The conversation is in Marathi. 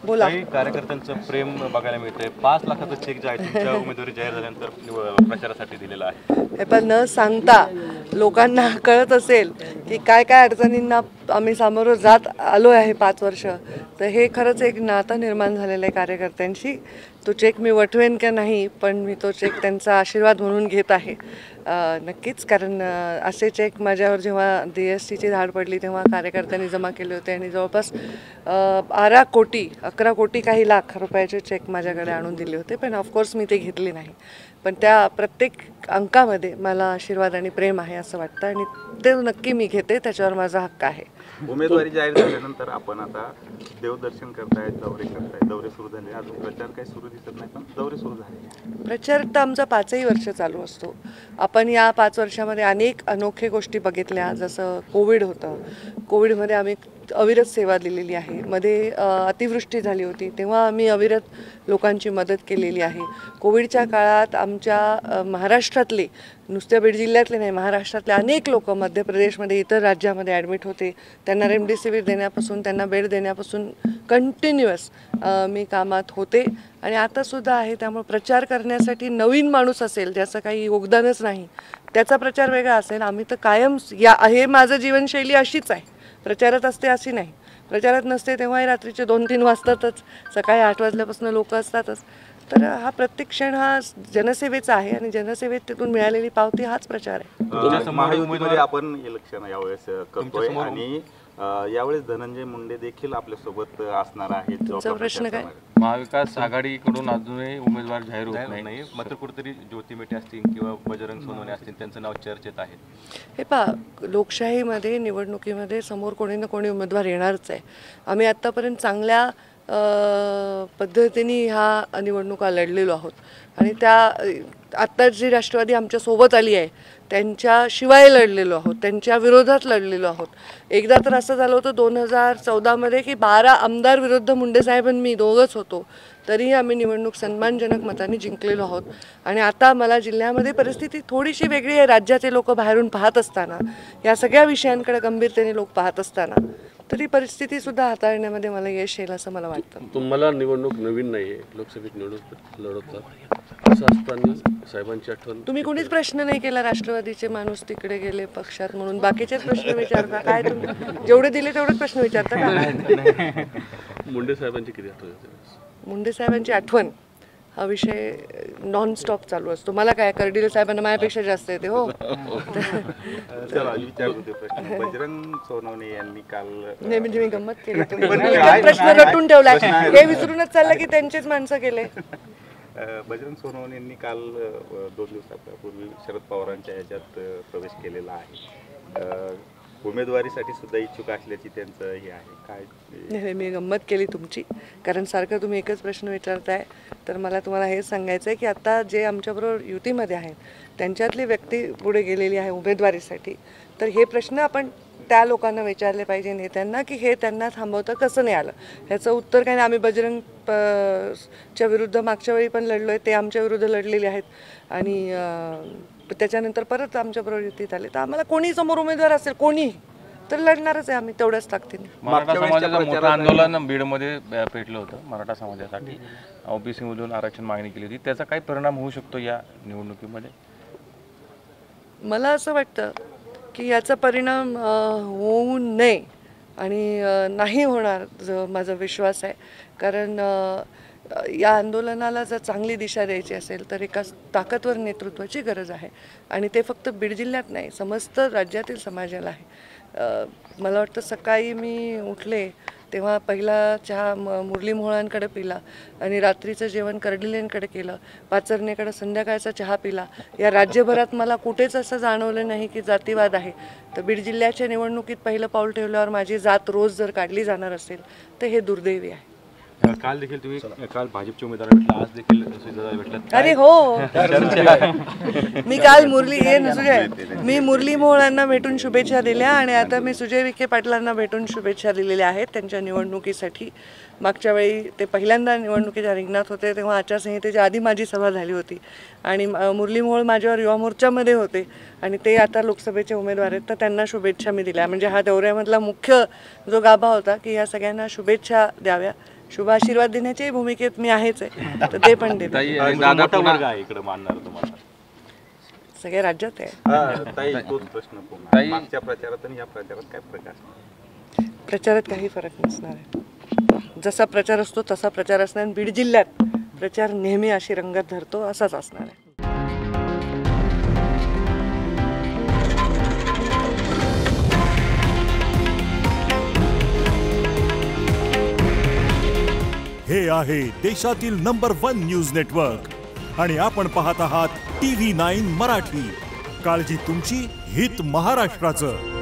बोला. काही कार्यकर्त्यांचं प्रेम बघायला मिळतंय. 5 लाखाचा चेक जो आहे तुमच्या उमेदवारी जाहीर झाल्यानंतर प्रचारासाठी दिलेला आहे. हे पण न सांगता लोकांना कळत असेल की काय काय अडचणींना आम्ही सामोरं जात आलो आहे 5 वर्ष, तर हे खरंच एक नातं निर्माण झालेलं आहे कार्यकर्त्यांशी. तो चेक मी वठवेन का नाही, पण मी तो चेक त्यांचा आशीर्वाद म्हणून घेत आहे नक्कीच. कारण असे चेक माझ्यावर जेव्हा DSTची धाड पडली तेव्हा कार्यकर्त्यांनी जमा केले होते आणि जवळपास 11 कोटी काही लाख रुपयाचे चेक माझ्याकडे आणून दिले होते. पण ऑफकोर्स मी ते घेतले नाही. पण त्या प्रत्येक अंकामध्ये मला आशीर्वाद आणि प्रेम आहे असं वाटतं आणि ते नक्की मी घेते, त्याच्यावर माझा हक्क आहे. उमेदवारी जाहीर झाल्यानंतर आपण आता देवदर्शन करताय, दौरे सुरू झाले. अजून प्रचार काही सुरू दिसत नाही, पण दौरे सुरू झाले. प्रचार तर आमचा 5ही वर्ष चालू असतो. आपण या 5 वर्षामध्ये अनेक अनोख्या गोष्टी बघितल्या. जसं कोविड होतं, कोविडमध्ये आम्ही अविरत सेवा दिलेली आहे. मध्ये अतिवृष्टी झाली होती तेव्हा आम्ही अविरत लोकांची मदत केलेली आहे. कोविडच्या काळात आमच्या महाराष्ट्रातले, नुसत्या बीड जिल्ह्यातले नाही, महाराष्ट्रातले अनेक लोक मध्य प्रदेशमध्ये इतर राज्यामध्ये ॲडमिट होते. त्यांना रेमडेसिवीर देण्यापासून, त्यांना बेड देण्यापासून कंटिन्युअस मी कामात होते आणि आतासुद्धा आहे. त्यामुळे प्रचार करण्यासाठी नवीन माणूस असेल ज्याचं काही योगदानच नाही त्याचा प्रचार वेगळा असेल. आम्ही तर कायम हे माझं जीवनशैली अशीच आहे. प्रचारात असते अशी नाही, प्रचारात नसते तेव्हाही रात्रीचे 2-3 वाजतातच, सकाळी 8 वाजल्यापासून लोक असतातच. तर हा प्रत्येक क्षण हा जनसेवेचा आहे आणि जनसेवेत तिथून मिळालेली पावती हाच प्रचार आहे. महायुतीमध्ये आपण इलेक्शन यावेळेस करतोय आणि यावेळेस धनंजय मुंडे देखील आपल्यासोबत असणार आहेत. तुमचा प्रश्न काय? महाविकास आघाडीकडून अजूनही उमेदवार जाहीर होत नाही. मात्र कुठेतरी ज्योती मेटे असतील किंवा बजरंग सोनवणे असतील त्यांचं नाव चर्चेत आहे. हे पहा, लोकशाहीमध्ये निवडणुकीमध्ये समोर कोणी ना कोणी उमेदवार येणारच आहे. आम्ही आत्तापर्यंत चांगल्या पद्धतीने ह्या निवडणुका लढलेलो आहोत आणि त्या आत्ता जी राष्ट्रवादी आमच्यासोबत आली आहे त्यांच्याशिवाय लढलेलो आहोत, त्यांच्या विरोधात लढलेलो आहोत. एकदा तर असं झालं होतं 2014मध्ये की 12 आमदार विरुद्ध मुंडे साहेब आणि मी दोघंच होतो, तरीही आम्ही निवडणूक सन्मानजनक मताने जिंकलेलो आहोत. आणि आता मला जिल्ह्यामध्ये परिस्थिती थोडीशी वेगळी आहे. राज्याचे लोक बाहेरून पाहत असताना, या सगळ्या विषयांकडे गंभीरतेने लोक पाहत असताना, तरी परिस्थितीसुद्धा हाताळण्यामध्ये मला यश येईल असं मला वाटतं. तुम्हाला निवडणूक नवीन नाही आहे, लोकसभेत निवडणूक लढवतात असं असताना साहेबांची आठवण. तुम्ही कुणीच प्रश्न नाही केला राष्ट्रवादीचे माणूस तिकडे गेले पक्षात म्हणून, बाकीचेच प्रश्न विचारता काय? तुम्ही जेवढे दिले तेवढेच प्रश्न विचारता का? मुंडे साहेबांची किती आठवण येते? मुंडे साहेबांची आठवण हा विषय नॉनस्टॉप चालू असतो. मला काय, कर्डिले साहेबांना माझ्यापेक्षा जास्त येते. हो चला विचारू ते प्रश्न. बजरंग सोनवणे यांनी काल नाही, म्हणजे मी गंमत केली. प्रश्न रटून ठेवलाय, हे विसरूनच चाललं की त्यांचेच माणसं केले. बजरंग सोनवणे यांनी काल 2 दिवसापूर्वी शरद पवारांच्या ह्याच्यात प्रवेश केलेला आहे. उमेदवारीसाठी सुद्धा इच्छुक असल्याची त्यांचं हे आहे. काय नाही, मी गंमत केली तुमची, कारण सारखं तुम्ही एकच प्रश्न विचारताय. तर मला तुम्हाला हेच सांगायचं आहे की आता जे आमच्याबरोबर युतीमध्ये आहेत त्यांच्यातली व्यक्ती पुढे गेलेली आहे उमेदवारीसाठी, तर हे प्रश्न आपण त्या लोकांना विचारले पाहिजे, नेत्यांना, की हे त्यांना थांबवतं कसं नाही आलं. ह्याचं उत्तर काय नाही. आम्ही बजरंग च्या विरुद्ध मागच्या वेळी पण लढलो आहे, ते आमच्या विरुद्ध लढलेले आहेत आणि त्याच्यानंतर परत आमच्याबरोबर युतीत आले. तर आम्हाला कोणी समोर उमेदवार असेल, कोणी, तर लढणारच आहे आम्ही तेवढ्याच ताकदीने. मराठा समाजाचं मोठं आंदोलन बीडमध्ये पेटलं होतं. मराठा समाजासाठी OBC मधून आरक्षण मागणी केली होती. त्याचा काही परिणाम होऊ शकतो या निवडणुकीमध्ये? मला असं वाटतं की याचा परिणाम होऊ नये आणि नाही होणार माझा विश्वास आहे. कारण या आंदोलनाला जर चांगली दिशा द्यायची असेल तर एका ताकदवर नेतृत्वाची गरज आहे आणि ते फक्त बीड जिल्ह्यात नाही, समस्त राज्यातील समाजाला आहे. मला वाटतं सकाळी मी उठले तेव्हा पहिला चहा मुरली मोहळांकडे पिला आणि रात्रीचं जेवण कर्डिलेंकडे केलं, पाचरणेकडे संध्याकाळचा चहा पिला. या राज्यभरात मला कुठेच असं जाणवलं नाही की जातीवाद आहे. तर बीड जिल्ह्याच्या निवडणुकीत पहिलं पाऊल ठेवल्यावर माझी जात रोज जर काढली जाणार असेल तर हे दुर्दैवी आहे. काल देखील तुम्ही भाजपचे उमेदवार भेटला, आज देखील भेटला. अरे हो, मी काल मी मुरली मोहोळांना भेटून शुभेच्छा दिल्या आणि आता मी सुजय विखे पाटलांना भेटून शुभेच्छा दिलेल्या आहेत त्यांच्या निवडणुकीसाठी. मागच्या वेळी ते पहिल्यांदा निवडणुकीच्या रिंगणात होते तेव्हा आचारसंहितेच्या आधी माझी सभा झाली होती आणि मुरली मोहोळ माझ्यावर युवा मोर्चामध्ये होते आणि ते आता लोकसभेचे उमेदवार आहेत, तर त्यांना शुभेच्छा मी दिल्या. म्हणजे हा दौऱ्यामधला मुख्य जो गाभा होता की या सगळ्यांना शुभेच्छा द्याव्या, शुभ आशीर्वाद देण्याच्याही भूमिकेत मी आहेच आहे, तर ते पण देते. ताई दादा दादा मोठा वर्ग पुन्हा आहे इकडे मानणार तुम्हाला. सगळ्या राज्यात आहे. ताई तोच प्रश्न पुन्हा. ताई- मागच्या प्रचारात आणि या प्रचारात काय प्रकार? प्रचारात काही फरक नसणार आहे. जसा प्रचार असतो तसा प्रचार असणार. बीड जिल्ह्यात प्रचार नेहमी अशी रंगत धरतो असाच असणार आहे. हे आहे देशातील नंबर 1 न्यूज नेटवर्क आणि आपण पाहत आहात TV9 मराठी. काळजी तुमची, हित महाराष्ट्राचं.